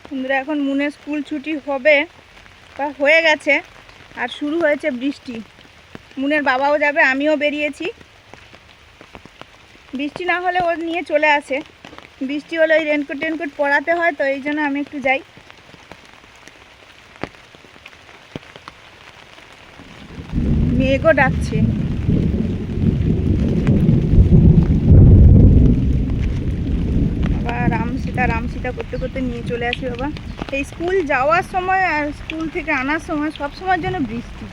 বন্ধুরা এখন মুনের স্কুল ছুটি হবে বা হয়ে গেছে, আর শুরু হয়েছে বৃষ্টি। মুনের বাবাও যাবে, আমিও বেরিয়েছি। বৃষ্টি না হলে ও নিয়ে চলে আসে, বৃষ্টি হলে ওই রেনকোট টেনকোট পরাতে হয়, তো এই জন্য আমি একটু যাই। মেঘও ডাকছে। রাম সীতা করতে করতে নিয়ে চলে আসি বাবা। এই স্কুল যাওয়ার সময় আর স্কুল থেকে আনার সময় সব সময়ের জন্য বৃষ্টি।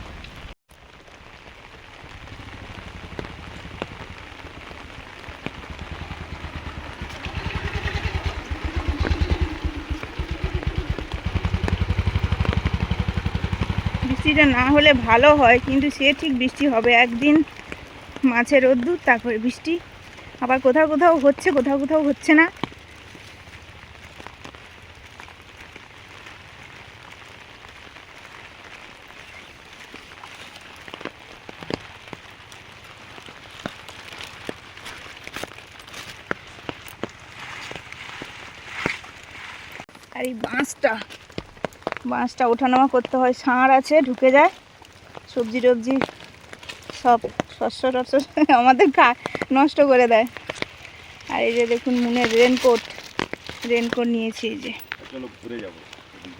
বৃষ্টিটা না হলে ভালো হয়, কিন্তু সে ঠিক বৃষ্টি হবে। একদিন মাঝে রোদ্দুর, তারপরে বৃষ্টি। আবার কোথাও কোথাও হচ্ছে, কোথাও কোথাও হচ্ছে না। আর এই বাঁশটা ওঠানামা করতে হয়, ষাঁড় আছে, ঢুকে যায়, সবজি টবজি সব শস্য টস্য আমাদের নষ্ট করে দেয়। আর এই যে দেখুন মুনের রেনকোট নিয়েছি। এই যে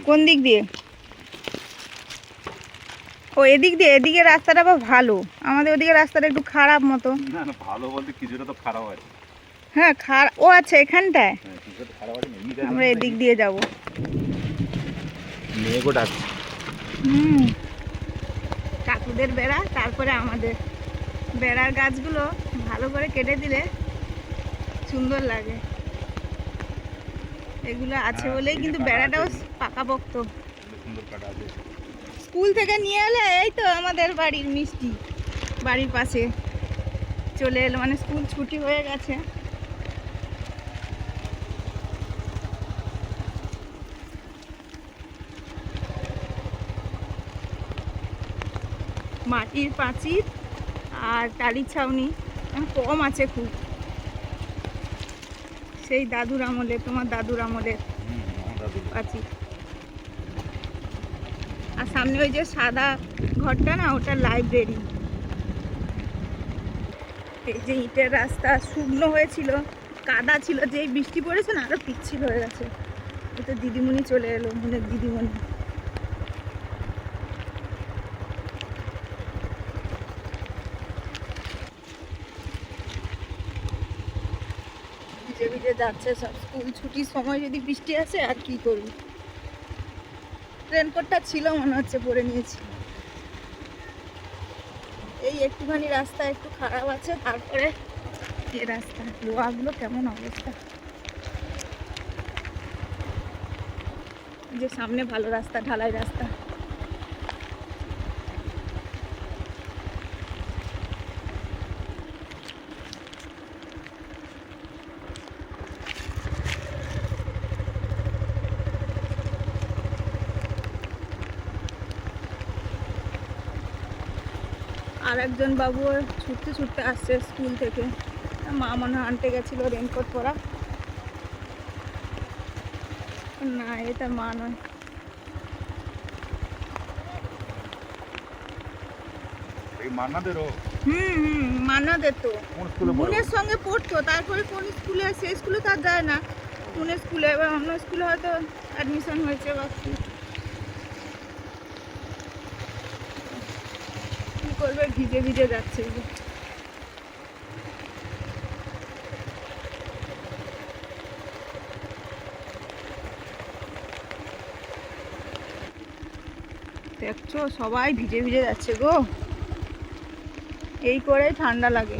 কোন দিক দিয়ে? ও এদিক দিয়ে। এদিকে রাস্তাটা বা ভালো, আমাদের ওদিকে রাস্তাটা একটু খারাপ মতো। না না, ভালো বলতে কিছুটা তো খারাপ আছে। হ্যাঁ খারাপ, ও আচ্ছা এখানটায় আমরা এদিক দিয়ে যাব। মেঘও ডাকছে। কাকুদের বেড়া, তারপরে আমাদের বেড়ার গাছগুলো ভালো করে কেটে দিলে সুন্দর লাগে। এগুলো আছে বলেই কিন্তু বেড়াটাও পাকাপোক্ত। স্কুল থেকে নিয়ে এলে এই তো আমাদের বাড়ির মিষ্টি বাড়ির পাশে চলে এলো, মানে স্কুল ছুটি হয়ে গেছে। মাটির পাঁচিল আর টালির ছাউনি কম আছে খুব, সেই দাদুর আমলে, তোমার দাদুর আমলের পাঁচিল। আর সামনে ওই যে সাদা ঘরটা না, ওটা লাইব্রেরি। এই যে ইটের রাস্তা শুকনো হয়েছিল, কাদা ছিল, যেই বৃষ্টি পড়েছে না আরো পিচ্ছিল হয়ে গেছে। এই তো দিদিমণি চলে এলো, মুনের দিদিমণি। ভিজে ভিজে যাচ্ছে সব। স্কুল ছুটির সময় যদি বৃষ্টি আসে আর কি করবি। রেনকোটটা ছিল মনে হচ্ছে, পরে নিয়েছি। এই একটুখানি রাস্তা একটু খারাপ আছে, তারপরে এই রাস্তা লোহাগুলো কেমন অবস্থা। যে সামনে ভালো রাস্তা, ঢালাই রাস্তা। আর একজন বাবু ছুটতে ছুটতে আসছে স্কুল থেকে, মা মনে হয় আনতে গেছিল রেনকোট পরা। না এটা মা নয়। মান্নাদের তো মুনের সঙ্গে পড়তো, তারপরে কোন স্কুলে, সেই স্কুলে তার যায় না, মুনের স্কুলে, এবার অন্য স্কুলে হয়তো অ্যাডমিশন হয়েছে বা কি করবে, ভিজে ভিজে যাচ্ছে। দেখছো সবাই ভিজে ভিজে যাচ্ছে গো, এই করে ঠান্ডা লাগে।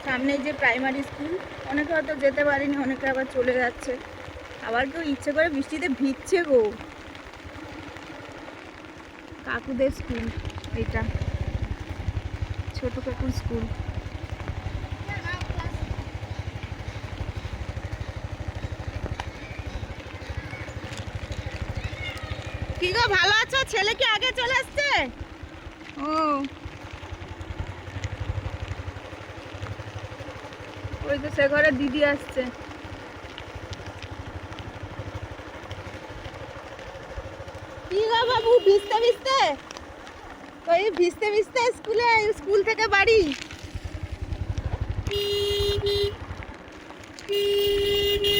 সামনে যে প্রাইমারি স্কুল, অনেকে হয়তো যেতে পারেনি, অনেকে আবার চলে যাচ্ছে, আবার কেউ ইচ্ছে করে বৃষ্টিতে ভিজছে গো। কাকুদের স্কুল এটা, ছোট কাকুর স্কুল। কি গো ভালো আছো? ছেলে কি আগে চলে আসছে? ও ওই তো সে ঘরে দিদি আসছে। কি গো বাবু ভিজতে ভিজতে? ওই ভিজতে ভিজতে স্কুল থেকে বাড়ি।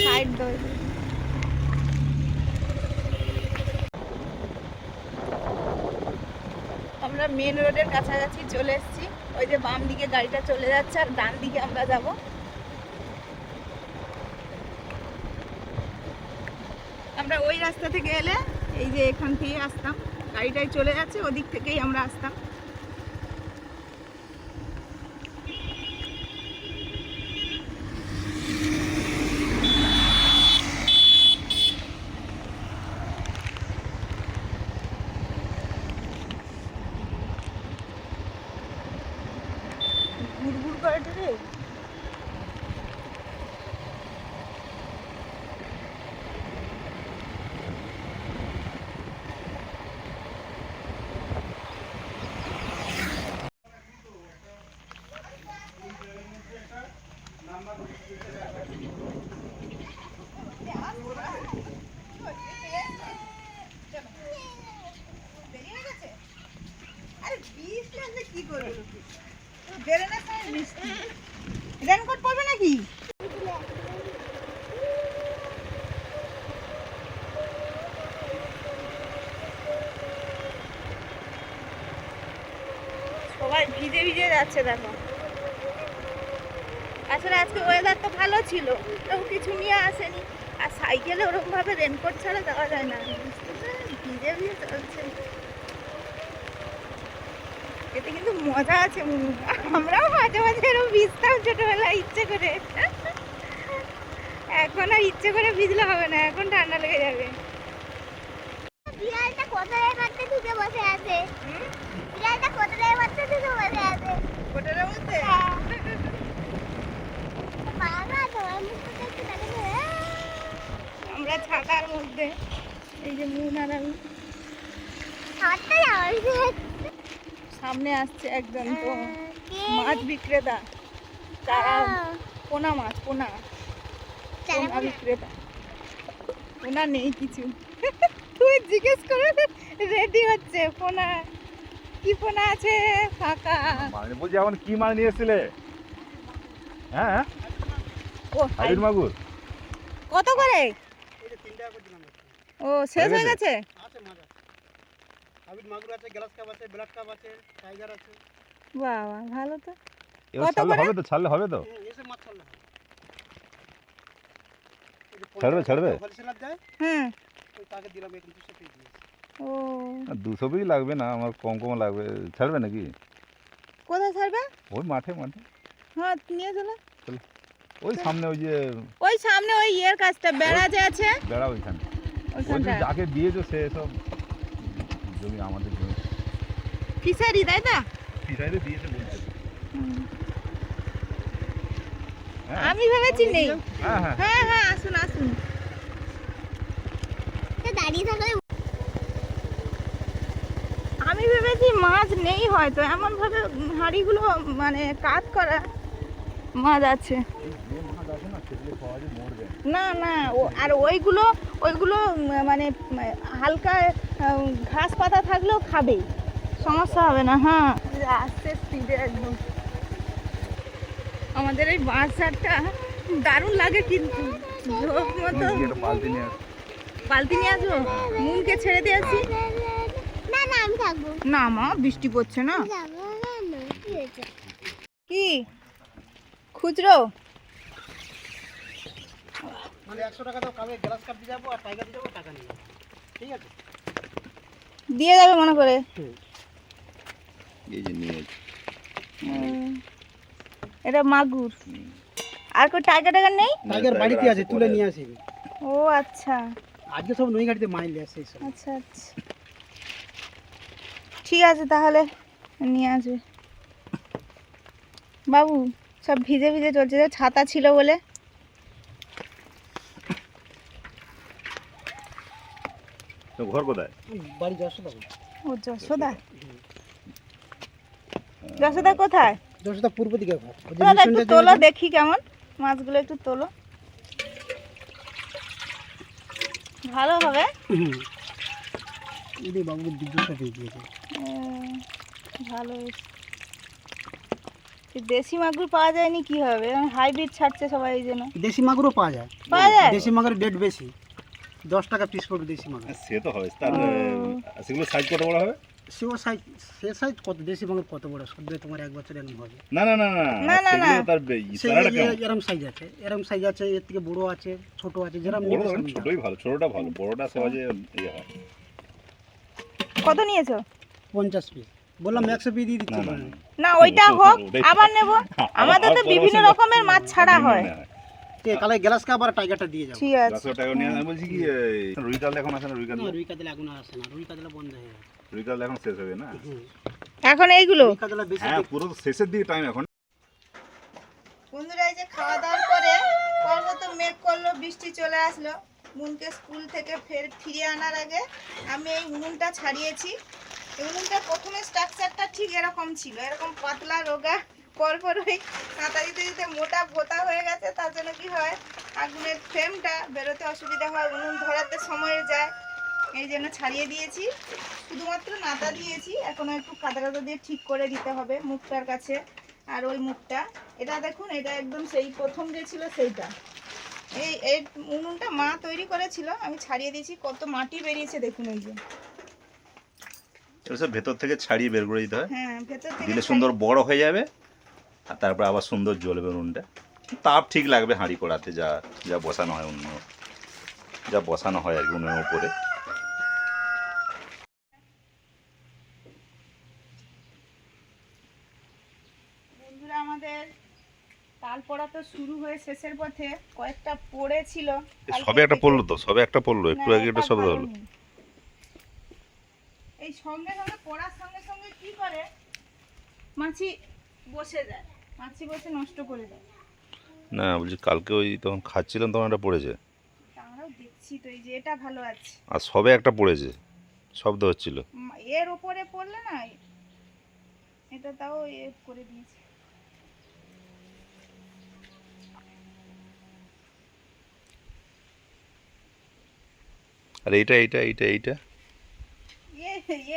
সাইড দাও। আমরা মেন রোডের কাছাকাছি চলে এসেছি। ওই যে বাম দিকে গাড়িটা চলে যাচ্ছে আর ডান দিকে আমরা যাব। আমরা ওই রাস্তা থেকে এলে এই যে এখান থেকে আসতাম, গাড়িটাই চলে যাচ্ছে, ওদিক থেকেই আমরা আসতাম। ঘুরঘুর করে রে। কি করবে? বেরোনোর সময় বৃষ্টি। রেনকোট পরবে নাকি? সবাই ভিজে ভিজে যাচ্ছে দেখো। আসলে আজকে ওয়েদার তো ভালো ছিল, কেউ কিছু নিয়ে আসেনি। আর সাইকেলে ওরকম ভাবে রেনকোট ছাড়া যাওয়া যায় না, ভিজে ভিজে চলছে। এতে কিন্তু মজা আছে। আমরাও মাঝে মাঝে এরকম ভিজতাম ছোটবেলায় ইচ্ছে করে। এখন আর ইচ্ছে করে ভিজলে হবে না, এখন ঠান্ডা লেগে যাবে। বিড়ালটা কোথায় মারতে ঢুকে বসে আছে? বিড়ালটা কোথায় মারতে ঢুকে বসে আছে? কোটার মধ্যে বাবা তোমার মুখটা একটু দেখো। আমরা ছাতার মধ্যে, এই যে মুন আর আমি। হাতটা যাওয়ার সামনে আসছে একজন তো মাছ বিক্রেতা, তারা পোনা মাছ, পোনা বিক্রেতা। পোনা নেই কিছু, তুই জিজ্ঞেস করে রেডি হচ্ছে। পোনা কি পোনা আছে? ফাঁকা। বলছি এখন কি মাছ নিয়ে এসেছিলে? হ্যাঁ ও হাইব্রিড মাগুর কত করে? ও শেষ হয়ে হয়ে গেছে? হাইব্রিড মাগুর আছে, গ্লাস কাপ আছে, ব্ল্যাক কাপ আছে, টাইগার আছে। বাবা ভালো তো। এবার কত ছাড়লে করে? হবে তো? ছাড়লে হবে তো? এসে মাছ ছাড়লে হবে। ছাড়বে? হোলসেলার যায়, হ্যাঁ। ওই তাকে দিলাম এখন 200 পিস দিয়েছি। ও 200 পিস লাগবে না, আমার কম লাগবে। ছাড়বে নাকি? কোথায় ছাড়বে? ওই মাঠে হ্যাঁ নিয়ে চলো। ওই সামনে ওই যে ওই সামনে ওই ইয়ের কাছটা বেড়া যে আছে বেড়া ওইখানে। ওই যে ওইখানটা। যাকে দিয়েছো সে সব জমি আমাদের জমি ফিশারি তাই তো? ফিশারিতে দিয়েছে বলছে। হ্যাঁ আমি ভেবেছি নেই। হ্যাঁ হ্যাঁ হ্যাঁ হ্যাঁ আসুন আসুন। তো দাঁড়িয়ে থাকলে আমি ভেবেছি মাছ নেই হয়তো, এমন ভাবে হাঁড়িগুলো মানে কাত করা মাছ আছে। যে মাছ আছে না সেগুলো সহজে মরবে না না আর ওইগুলো মানে হালকা ঘাস পাতা থাকলেও খাবে, সমস্যা হবে না। হ্যাঁ আসছে স্পিডে একদম। আমাদের এই বাঁশ ঝাড়টা দারুণ লাগে কিন্তু ঝোপ মতো। একটা বালতি নিয়ে আসো। বালতি নিয়ে আসবো, মুনকে ছেড়ে দিয়ে আসি। না না আমি থাকবো। না মা বৃষ্টি পড়ছে না। যাবো না না কি হয়েছে? কি খুচরো? মানে 100 টাকা দাও, কালকে গ্লাস কাপ দিয়ে যাবো আর টাইগার দিয়ে যাবো, টাকা নিয়ে যাবো। ঠিক আছে? দিয়ে যাবে মনে করে। এই যে নিয়ে এটা মাগুর। আর কই টাইগার নেই? টাইগার বাড়িতে আছে, তুলে নিয়ে আসি। ও আচ্ছা আজকে সব নই গাড়িতে মাইল আসছে এইসব। আচ্ছা আচ্ছা ঠিক আছে তাহলে নিয়ে আসবে। বাবু সব ভিজে ভিজে চলছে, যে ছাতা ছিল বলে। তো ঘর কোথায়? বাড়ি যশোদা। ও যশোদা, যশোদা কোথায়? যশোদা পূর্ব দিকে ঘর। ওই যে দাদা একটু মিশনটা তোলো যেখানে- দেখি কেমন মাছগুলো, একটু তোলো, ভালো হবে। হুম। এই যে বাবুকে দুধটা দিয়ে দিয়েছে। ভালো হয়েছে। এই দেশি মাগুর পাওয়া যায়নি কি হবে, হাইব্রিড ছাড়ছে সবাই এই জন্য। দেশি মাগুরও পাওয়া যায়। পাওয়া যায়? দেশি মাগুরের রেট বেশি, 10 টাকা পিস পড়বে দেশি মাগুর। সে তো হবে, তার ও। সেগুলো সাইজ কত বড় হবে? সে সাইজ কত, দেশি মাগুর কত বড় সদ্য তোমার 1 বছর এরকম হবে। না না না না না, না, না। সেগুলো তার সেই ইসারাটা কেমন? এরম সাইজ আছে, এরম সাইজ আছে, এর থেকে বড় আছে, ছোট আছে, যেরকম বড় নেবে ধরেন সেরকম দাম। ছোটই ভালো, ছোটটা ভালো, বড়টা সহজে ইয়ে হয়। কত নিয়েছো? 50 পিস বললাম, 100 পিস দিয়ে দিচ্ছি। না, না, না। না ওইটা হোক, আবার নেব। আমাদের তো আর বিভিন্ন পরবর্তী রকমের মাছ ছাড়া হয়। কালে গ্লাস কাপ আর টাইগারটা দিয়ে যাবো। ঠিক আছে। 10 টাকা নিয়ে আমি বলছি কি রুই কাতলা এখন আসে না? রুই না, কাতলা, রুই কাতলা এখন আর আসে না, রুই কাতলা বন্ধ হয়ে গেছে। রুই কাতলা এখন শেষ হবে না? হুম। এখন এইগুলো রুই কাতলা বেশি হ্যাঁ, পুরো তো শেষের দিকে টাইম এখন। বন্ধুরা এই যে খাওয়া দাওয়ার পরে পর্বত মেঘ করলো, বৃষ্টি চলে আসলো। বোনকে স্কুল থেকে ফিরে আনার আগে আমি এই উনুনটা ছাড়িয়েছি। এই উনুনটা প্রথমে স্ট্রাকচারটা ঠিক এরকম ছিল, এরকম পাতলা রোগা, পরপর ওই কাঁটা দিতে দিতে মোটা ভোতা হয়ে গেছে। তার জন্য কি হয়, আগুনের ফ্লেমটা বেরোতে অসুবিধা হয়, উনুন ধরাতে সময় যায়, এই জন্য ছাড়িয়ে দিয়েছি। শুধুমাত্র নাতা দিয়েছি, এখনো একটু কাদা কাদা দিয়ে ঠিক করে দিতে হবে মুখটার কাছে। আর ওই মুখটা, এটা দেখুন, এটা একদম সেই প্রথম যে ছিল সেইটা। এই উনুনটা মা তৈরি করেছিল, আমি ছাড়িয়ে দিয়েছি। কত মাটি বেরিয়েছে দেখুন, এই যে। এটা সব ভেতর থেকে ছাড়িয়ে বের করে দিতে হয়, হ্যাঁ, ভেতর থেকে দিলে সুন্দর বড় হয়ে যাবে, আর তারপর আবার সুন্দর জ্বলবে উনুনটা। তাপ ঠিক লাগবে হাঁড়ি কড়াতে, যা যা বসানো হয় উনুন, যা বসানো হয় আর কি উনুনের উপরে। বন্ধুরা আমাদের তাল পড়া তো শুরু হয়ে শেষের পথে, কয়েকটা পড়েছিল। সবে একটা পড়লো তো, সবে একটা পড়লো, একটু না, আগে একটা এটা শব্দ ভালো হলো। নেই। এই সঙ্গে সঙ্গে পড়ার সঙ্গে সঙ্গে কি করে, মাছি বসে যায়, মাছি বসে নষ্ট করে দেয়। না বলছি, কালকে ওই তখন খাচ্ছিলাম তখন একটা পড়েছে, আমরাও দেখছি তো, এই যে এটা ভালো আছে। আর সবে একটা পড়েছে, শব্দ হচ্ছিল। এর উপরে পড়লে না, এটা তাও এ করে দিয়েছে। আর এইটা এইটা এইটা এইটা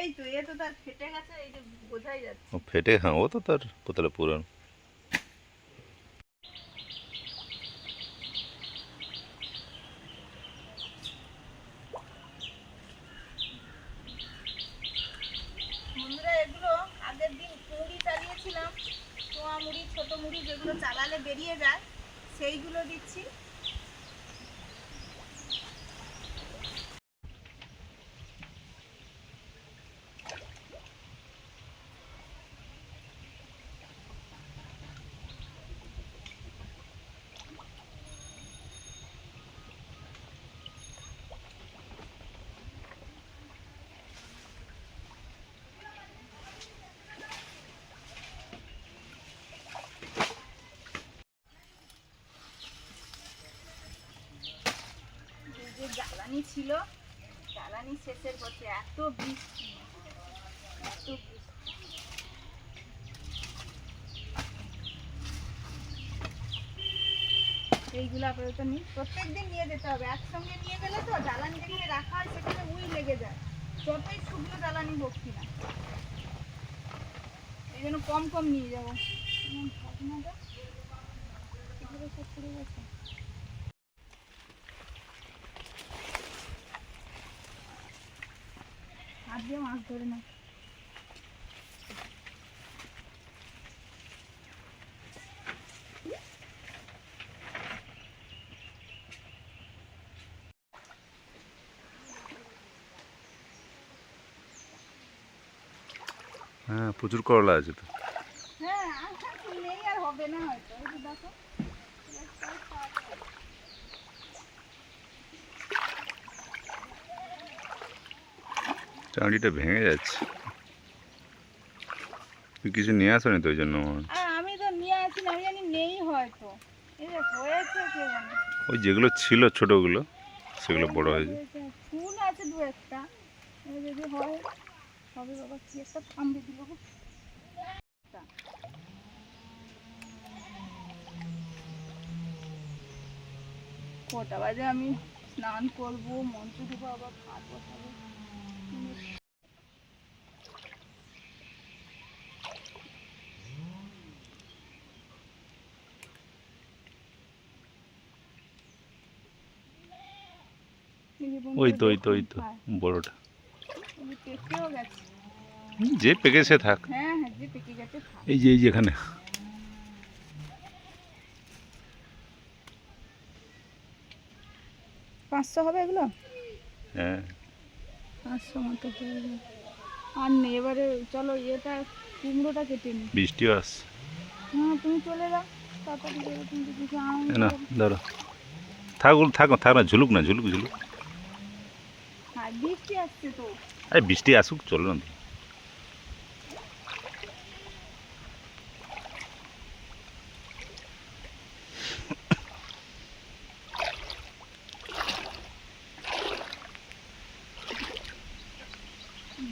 এই তো, এ তো তার ফেটে গেছে, এই যে বোঝাই যাচ্ছে। ও ফেটে, হ্যাঁ ও তো তার পোতলে পুরানো। বন্ধুরা এগুলো আগের দিন মুড়ি চালিয়েছিলাম, তোয়া মুড়ি, ছোট মুড়ি, যেগুলো চালালে বেরিয়ে যায়, সেইগুলো দিচ্ছি। যে জ্বালানি ছিল, জ্বালানি শেষের পথে, এত বৃষ্টি, এত বৃষ্টি। এইগুলো আপাতত নিই, প্রত্যেকদিন নিয়ে যেতে হবে। একসঙ্গে নিয়ে গেলে তো জ্বালানি যেখানে রাখা হয় সেখানে উই লেগে যায়, যতই শুকনো জ্বালানি হোক কিনা। এই জন্য কম কম নিয়ে যাবো। ঢাকনাটা এভাবে সব পড়ে গেছে। হাত দিয়ে মাছ ধরে না। হ্যাঁ, প্রচুর করলা আছে তো। হ্যাঁ, আর নেই, আর হবে না হয়তো। এই যে দেখো, চাঁড়িটা ভেঙে যাচ্ছে। তুই কিছু নিয়ে আসো তো ওই জন্য মনে হয়। আর আমি তো নিয়ে আসি না, আমি জানি নেই হয়তো। এই যে হয়েছে কে জানে। ওই যেগুলো ছিল ছোটগুলো সেগুলো বড় হয়েছে। ফুল আছে দু একটা, এবার যদি হয় হবে। বাবা কি একটা থামবে দিল গো। কটা বাজে আমি স্নান করবো, মন্ত্র দেবো, আবার ভাত বসাবো। ওই তো বড়টা। পেকেও গেছে। যে পেকে সে থাক। হ্যাঁ হ্যাঁ, যে পেকে গেছে থাক। এই যে এখানে 500 হবে এগুলো? হ্যাঁ 500 মতো হয়ে যাবে। আর নেই, এবারে চলো এটা কুমড়োটা কেটে নি। বৃষ্টিও আসছে। হ্যাঁ তুমি চলে যাও তাড়াতাড়ি করে, তুমি তো কিছু আনো না ধরো, থাক না, ঝুলুক। হ্যাঁ বৃষ্টি আসছে তো। আরে বৃষ্টি আসুক, চলো না।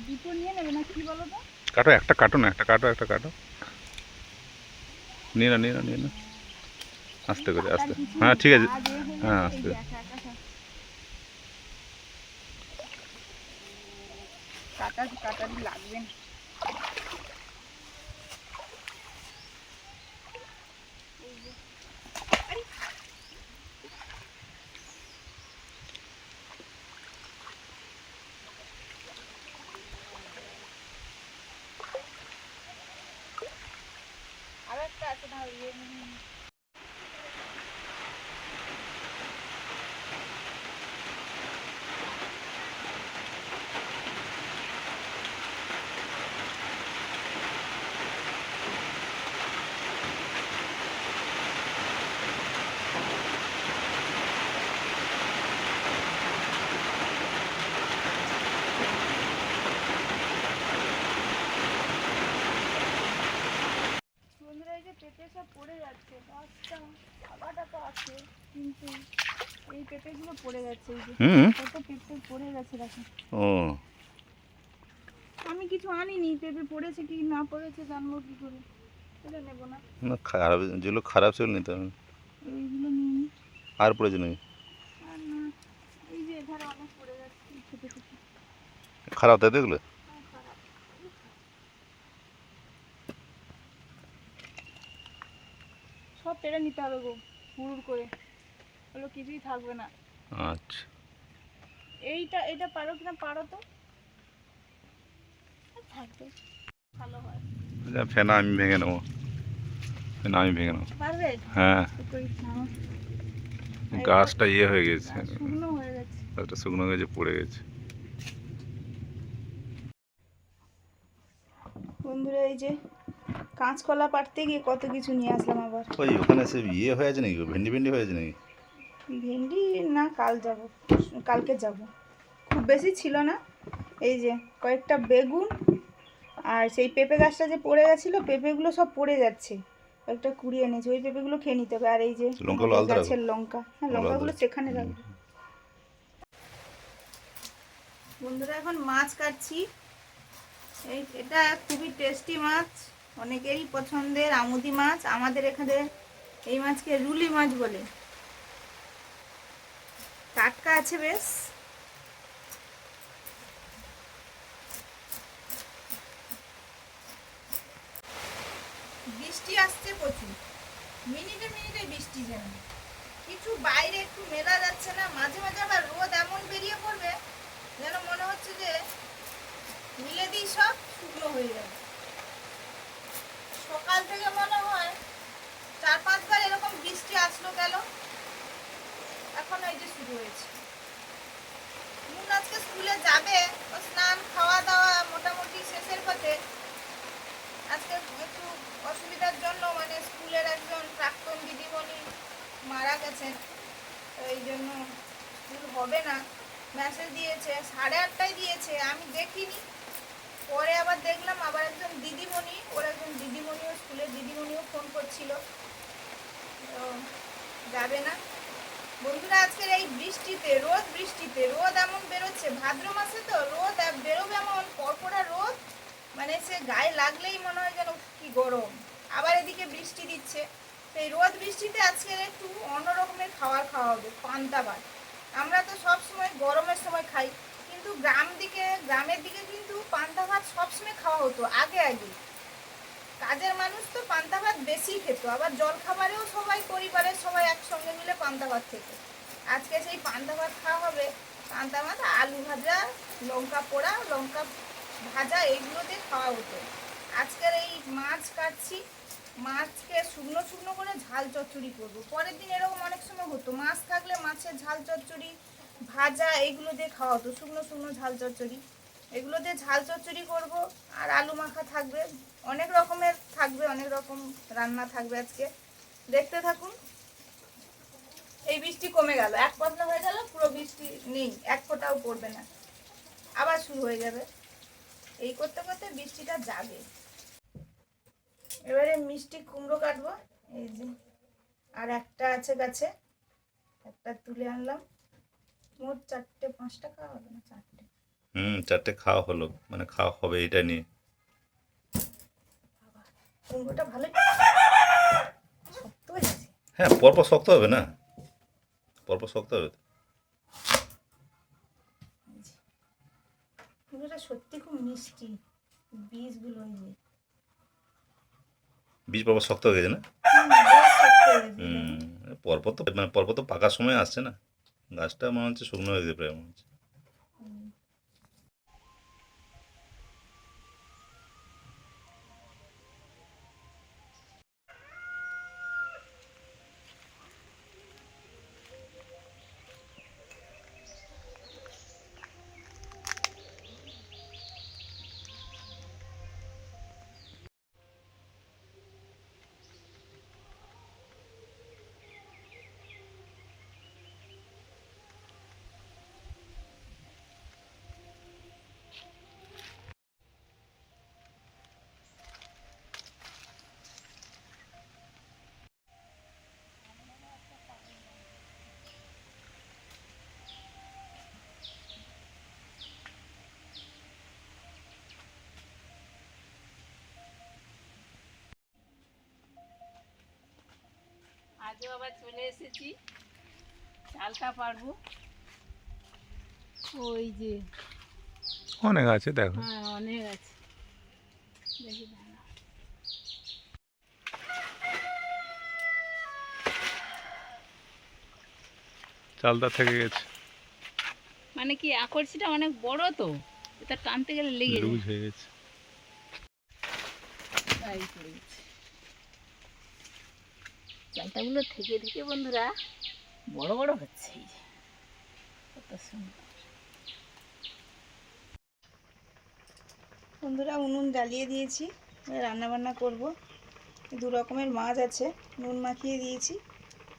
দুটো নিয়ে নেবে না কি বলো তো? কাটো, একটা কাটো। নিয়ে না আস্তে করে, আস্তে। হ্যাঁ ঠিক আছে, হ্যাঁ আস্তে। কাটারি লাগবে না। আর একটা আছে না বন্ধুরা, এই যে পেঁপে সব পড়ে যাচ্ছে। গাছটা আগাটা তো আছে, কিন্তু এই পেঁপেগুলো পড়ে যাচ্ছে। এই যে কত পেঁপে পড়ে গেছে দেখো। ও আমি কিছু আনিনি, পেঁপে পড়েছে কি না পড়েছে জানবো কি করে? এটা নেবো না, খারাপ, যেগুলো খারাপ সেগুলো নিতে হবে। এইগুলো নিয়ে নি। আর পড়েছে নাকি? আর না, এই যে এধারে অনেক পড়ে যাচ্ছে ছোট ছোট। খারাপ তাই তো এগুলো? খারাপ। সব পেড়ে নিতে হবে গো, হুড়ুর করে, ওগুলো কিছুই থাকবে না। আচ্ছা এটা পারো কিনা? পারো তো, থাকবে ভালো হয়। ফেনা আমি ভেঙে নেবো। পারবে? হ্যাঁ, কই নাও। গাছটা হয়ে গেছে, শুকনো হয়ে গেছে। গাছটা শুকনো হয়ে গেছে, পড়ে গেছে। বন্ধুরা, এই যে কাঁচকলা পাড়তে গিয়ে কত কিছু নিয়ে আসলাম আবার। ওই ওখানে সে হয়ে আছে নাকি, ভেন্ডি হয়ে আছে নাকি? ভেন্ডি না, কালকে যাব। খুব বেশি ছিল না। এই যে কয়েকটা বেগুন, আর সেই পেঁপে গাছটা যে পড়ে গেছিলো, পেঁপেগুলো সব পড়ে যাচ্ছে। কয়েকটা কুড়িয়ে এনেছি, ওই পেঁপেগুলো খেয়ে নিতে হবে। আর এই যে গাছের লঙ্কা, হ্যাঁ লঙ্কাগুলো সেখানে রাখবে। বন্ধুরা, এখন মাছ কাটছি। এটা খুবই টেস্টি মাছ, অনেকেরই পছন্দের আমুদি মাছ। আমাদের এখানে এই মাছকে রুলি মাছ বলে। টাটকা আছে বেশ। বৃষ্টি আসছে প্রচুর, মিনিটে বৃষ্টি, যেন কিছু বাইরে একটু মেলা যাচ্ছে না। মাঝে মাঝে আবার রোদ এমন বেরিয়ে পড়বে যেন মনে হচ্ছে যে মিলে দিই সব শুকনো হয়ে যাবে। সকাল থেকে মনে হয় 4-5 বার এরকম বৃষ্টি আসলো গেল, এখন এই যে শুরু হয়েছে। মুন আজকে স্কুলে যাবে, ও স্নান খাওয়া দাওয়া মোটামুটি শেষের পথে। আজকে একটু অসুবিধার জন্য, মানে স্কুলের একজন প্রাক্তন দিদিমণি মারা গেছেন, তো এই জন্য স্কুল হবে না। মেসেজ দিয়েছে 8:30টায় দিয়েছে, আমি দেখিনি। পরে আবার দেখলাম আবার একজন দিদিমণি, স্কুলের দিদিমণিও ফোন করছিল, তো যাবে না। বন্ধুরা আজকের এই বৃষ্টিতে রোদ এমন বেরোচ্ছে, ভাদ্র মাসে তো রোদ বেরোবে এমন কড়কড়া রোদ, মানে সে গায়ে লাগলেই মনে হয় যেন কি গরম। আবার এদিকে বৃষ্টি দিচ্ছে, সেই রোদ বৃষ্টিতে আজকের একটু অন্য রকমের খাবার খাওয়া হবে, পান্তা ভাত। আমরা তো সব সময় গরমের সময় খাই, কিন্তু গ্রামের দিকে কিন্তু পান্তা ভাত সবসময় খাওয়া হতো আগে আগে। কাজের মানুষ তো পান্তা ভাত বেশি খেত, আবার জল খাবারেও সবাই পরিবারের সবাই একসঙ্গে মিলে পান্তা ভাত খেত। আজকে সেই পান্তা ভাত খাওয়া হবে। পান্তা ভাত আলু ভাজা, লঙ্কা পোড়া, লঙ্কা ভাজা এগুলো দিয়ে খাওয়া হতো। আজকের এই মাছ কাটছি, মাছকে শুকনো শুকনো করে ঝাল চচ্চড়ি করবো। পরের দিন এরকম অনেক সময় হতো, মাছ থাকলে মাছের ঝাল চচ্চড়ি, ভাজা এইগুলো দিয়ে খাওয়া হতো, শুকনো শুকনো ঝাল চচ্চড়ি। এগুলো দিয়ে ঝাল চচ্চড়ি করব। আর আলু মাখা থাকবে, অনেক রকমের থাকবে, অনেক রকম রান্না থাকবে আজকে। দেখতে থাকুন। এই বৃষ্টি কমে গেল, এক পশলা হয়ে গেল, পুরো বৃষ্টি নেই, এক ফোঁটাও পড়বে না, আবার শুরু হয়ে যাবে। এই করতে করতে বৃষ্টিটা যাবে। এবারে মিষ্টি কুমড়ো কাটবো, এই যে আর একটা আছে গাছে, একটা তুলে আনলাম। মোট 4-5টা খাওয়া হবে না, 4টে। 4টে খাওয়া হলো, মানে খাওয়া হবে এটা নিয়ে। কুমড়োটা ভালোই শক্ত হয়ে গেছে। হ্যাঁ, পরপর শক্ত হবে না, পরপর শক্ত হবে তো। কুমড়োটা সত্যি খুব মিষ্টি, বীজগুলো ওই যে বীজ পরপর শক্ত হয়ে গেছে না? বেশ শক্ত হয়ে গেছে। পরপর তো মানে পরপর তো পাকার সময় আসছে না, গাছটা মনে হচ্ছে শুকনো হয়ে গেছে প্রায় মনে হচ্ছে। আজও আবার চলে এসেছি, চালটা পারবো। ওই যে অনেক আছে দেখো। হ্যাঁ অনেক আছে, দেখি দাঁড়াও। চালটা থেকে গেছে, মানে কি আকর্ষিটা অনেক বড় তো, এটা টানতে গেলে লেগে লুজ যায়, হয়ে গেছে। তাই পড়ে গেছে। চালটাগুলো থেকে থেকে বন্ধুরা বড় বড় হচ্ছে, এই যে কত সুন্দর। বন্ধুরা উনুন জ্বালিয়ে দিয়েছি, রান্না বান্না করব। 2 রকমের মাছ আছে, নুন মাখিয়ে দিয়েছি,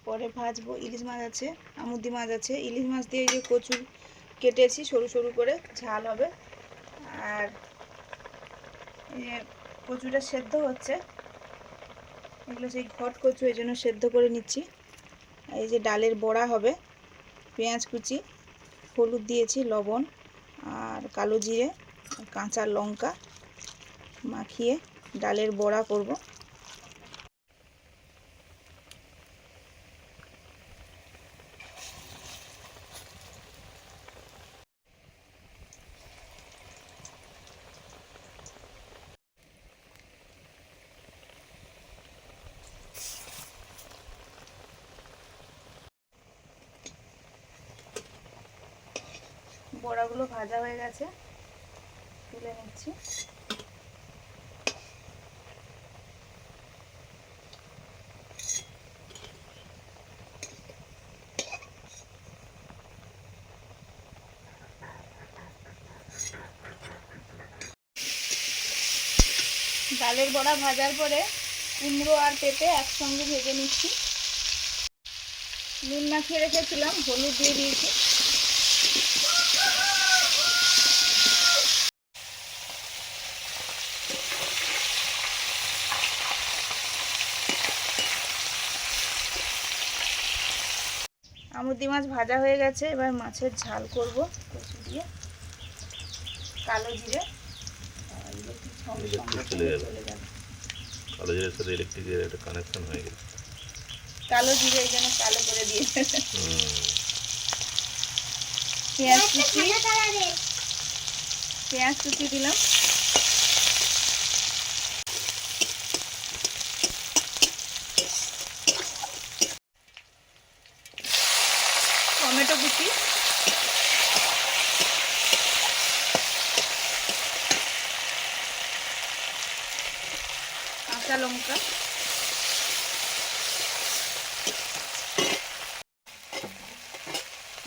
পরে ভাজবো। ইলিশ মাছ আছে, আমুদি মাছ আছে। ইলিশ মাছ দিয়ে এই যে কচু কেটেছি সরু সরু করে, ঝাল হবে। আর এই যে কচুটা সেদ্ধ হচ্ছে, এগুলো সেই ঘট কচু, এই জন্য সেদ্ধ করে নিচ্ছি। এই যে ডালের বড়া হবে, পেঁয়াজ কুচি, হলুদ দিয়েছি, লবণ আর কালো জিরে, কাঁচা লঙ্কা মাখিয়ে ডালের বড়া করব। বড়াগুলো ভাজা হয়ে গেছে, তুলে নিচ্ছি। ডালের বড়া ভাজার পরে কুমড়ো আর পেঁপে একসঙ্গে ভেজে নিচ্ছি। নুন মাখিয়ে রেখেছিলাম, হলুদ দিয়ে দিয়েছি। আমুদি মাছ ভাজা হয়ে গেছে, এবার মাছের ঝাল করব কচু দিয়ে, কালো জিরে আর একটু সঙ্গে সঙ্গে চলে যাবে। কালো জিরের সাথে ইলেকট্রিকের একটা কানেকশন হয়ে গেছে। কালো জিরে এই জন্য কালো করে দিয়েছে। পেঁয়াজ কুচি, পেঁয়াজ কুচি দিলাম, টমেটো কুচি, কাঁচা লঙ্কা,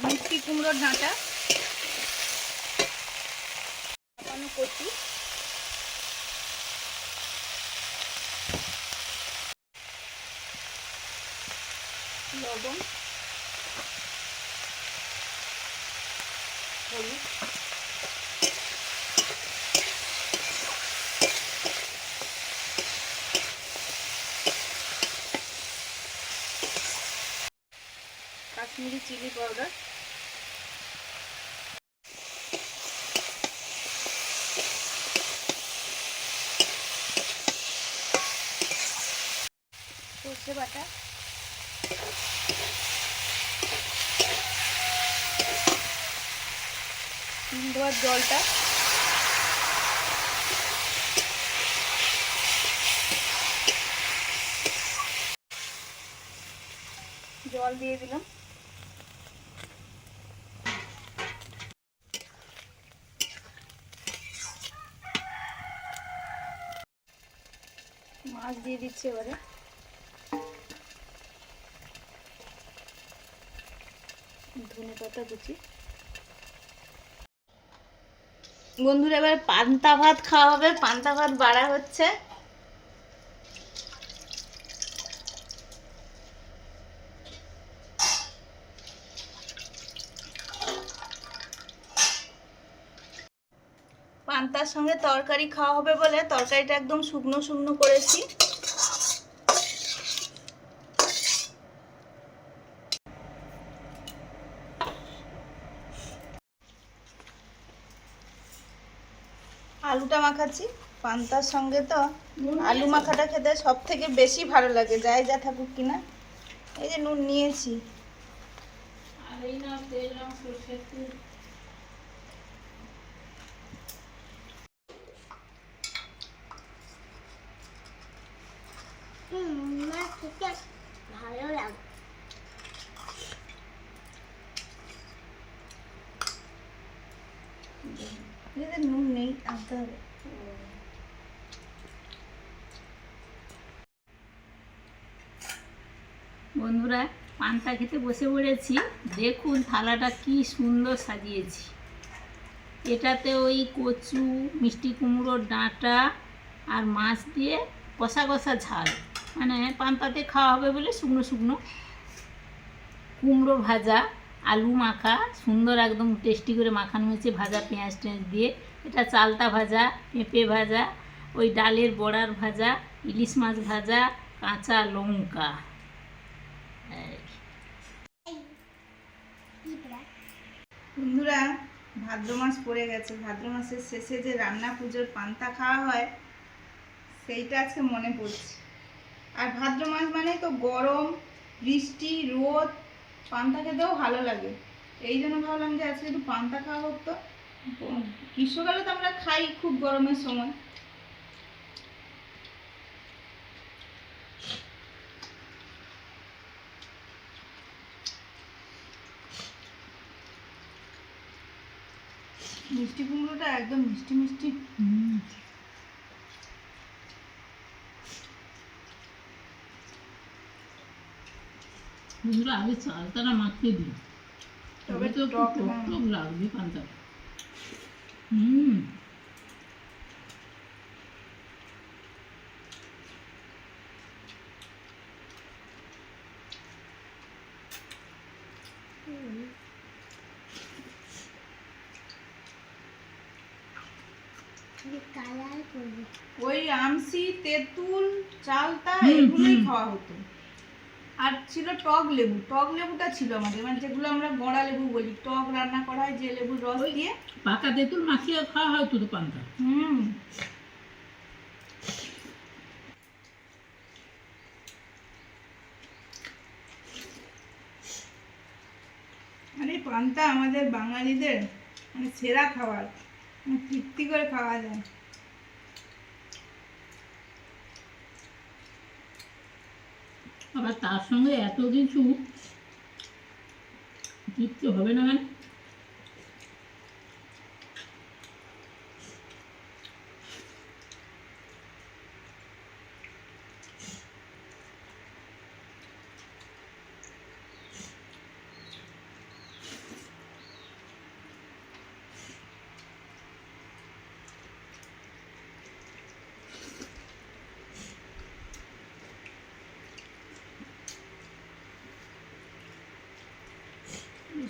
মিষ্টি কুমড়োর ডাঁটা, কাঁপানো কচু, লবণ, হলুদ, কাশ্মীরি চিলি পাউডার, সর্ষে বাটা, ডিম দেওয়ার জলটা, জল দিয়ে দিলাম, মাছ দিয়ে দিচ্ছি এবারে, ধনে পাতা কুচি। বন্ধুরা এবার পান্তা ভাত খাওয়া হবে, পান্তা ভাত বাড়া হচ্ছে। পান্তার সঙ্গে তরকারি খাওয়া হবে বলে তরকারিটা একদম শুকনো শুকনো করেছি। আলুটা মাখাচ্ছি পান্তার সঙ্গে, তো আলু মাখাটা খেতে সব থেকে বেশি ভালো লাগে, যাই যা থাকুক কিনা। এই যে নুন নিয়েছি, আর এই নাও তেল, নাও সরষের তেল। মাছ খেতে ভালো লাগে। নুন নেই, আনতে হবে। বন্ধুরা পান্তা খেতে বসে পড়েছি, দেখুন থালাটা কি সুন্দর সাজিয়েছি। এটাতে ওই কচু, মিষ্টি কুমড়োর ডাঁটা আর মাছ দিয়ে কষা কষা ঝাল, মানে পান্তাতে খাওয়া হবে বলে শুকনো শুকনো, কুমড়ো ভাজা, আলু মাখা সুন্দর একদম টেস্টি করে মাখানো হয়েছে ভাজা পেঁয়াজ টেঁয়াজ দিয়ে। এটা চালতা ভাজা, পেঁপে ভাজা, ওই ডালের বড়ার ভাজা, ইলিশ মাছ ভাজা, কাঁচা লঙ্কা। বন্ধুরা ভাদ্র মাস পড়ে গেছে, ভাদ্র মাসের শেষে যে রান্না পুজোর পান্তা খাওয়া হয় সেইটা আজকে মনে পড়ছে। আর ভাদ্র মাস মানে তো গরম, বৃষ্টি, রোদ, পান্তা খেতেও ভালো লাগে। এই জন্য ভাবলাম যে আজকে একটু পান্তা খাওয়া হোক। তো গ্রীষ্মকালে তো আমরা খাই খুব গরমের সময়। মিষ্টি কুমড়োটা একদম মিষ্টি মিষ্টি। বন্ধুরা আগে চালতাটা মাখিয়ে দিই, তবে তো একটু টক টক লাগবে পান্তাটা। কালার করবে। ওই আমসি, তেঁতুল, চালতা এগুলোই খাওয়া হতো। আর ছিল টক লেবু, টক লেবুটা ছিল আমাদের, মানে যেগুলো আমরা গড়া লেবু বলি, টক রান্না করা হয় যে লেবুর রস দিয়ে। পাকা তেঁতুল মাখিয়ে খাওয়া হয় তো পান্তা। আরে পান্তা আমাদের বাঙালিদের মানে সেরা খাবার, মানে তৃপ্তি করে খাওয়া যায়। আবার তার সঙ্গে এত কিছু তৃপ্তি হবে না মানে।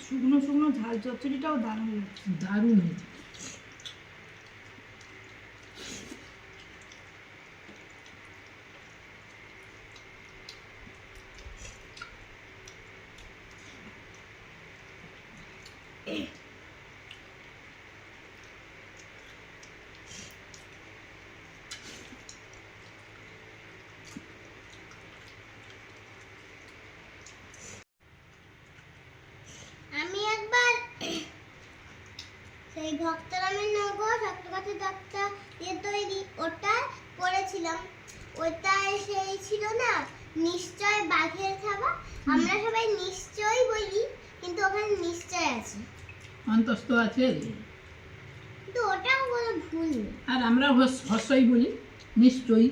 শুকনো শুকনো ঝাল চচ্চড়িটাও দারুণ লাগছে। দারুণ হয়েছে। আমি একবার সেই ভক্তরামের নগর ভক্তকাছে ডাক্তার দিয়ে তৈরি ওটা পড়েছিলাম। ওটাই সেই ছিল না নিশ্চয় বাঘের খাবার। আমরা সবাই নিশ্চয়ই বলি, কিন্তু ওখানে নিশ্চয় আছে, অন্তস্থ আছে। কিন্তু ওটাও বলে ভুল। আর আমরা হর্ষই বলি নিশ্চয়ই।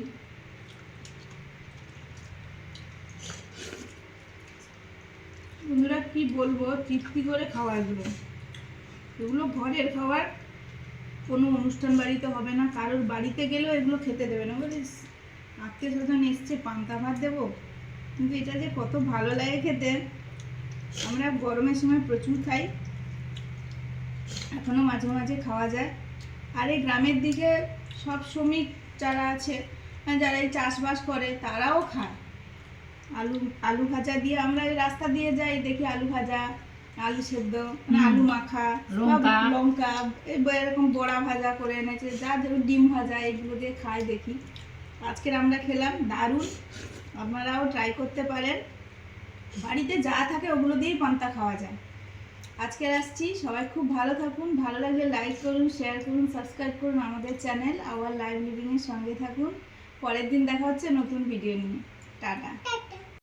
বন্ধুরা কি বলবো, তৃপ্তি করে খাওয়া এগুলো, এগুলো ঘরের খাবার, কোনো অনুষ্ঠান বাড়িতে হবে না, কারোর বাড়িতে গেলেও এগুলো খেতে দেবে না। বলিস আত্মীয় স্বজন এসছে পান্তা ভাত দেবো, কিন্তু এটা যে কত ভালো লাগে খেতে। আমরা গরমের সময় প্রচুর খাই, এখনও মাঝে মাঝে খাওয়া যায়। আর এই গ্রামের দিকে সব শ্রমিক যারা আছে, যারা এই চাষবাস করে, তারাও খায়। আলু ভাজা দিয়ে, আমরা এই রাস্তা দিয়ে যাই দেখি আলু ভাজা, আলু সেদ্ধ, আলু মাখা, লঙ্কা, এরকম বড়া ভাজা করে এনেছে, যা যেরকম ডিম ভাজা, এগুলো দিয়ে খাই দেখি। আজকের আমরা খেলাম, দারুণ। আপনারাও ট্রাই করতে পারেন, বাড়িতে যা থাকে ওগুলো দিয়েই পান্তা খাওয়া যায়। আজকের আসছি, সবাই খুব ভালো থাকুন, ভালো লাগলে লাইক করুন, শেয়ার করুন, সাবস্ক্রাইব করুন আমাদের চ্যানেল আওয়ার লাইভ লিভিংয়ের সঙ্গে থাকুন। পরের দিন দেখা হচ্ছে নতুন ভিডিও নিয়ে। টাটা।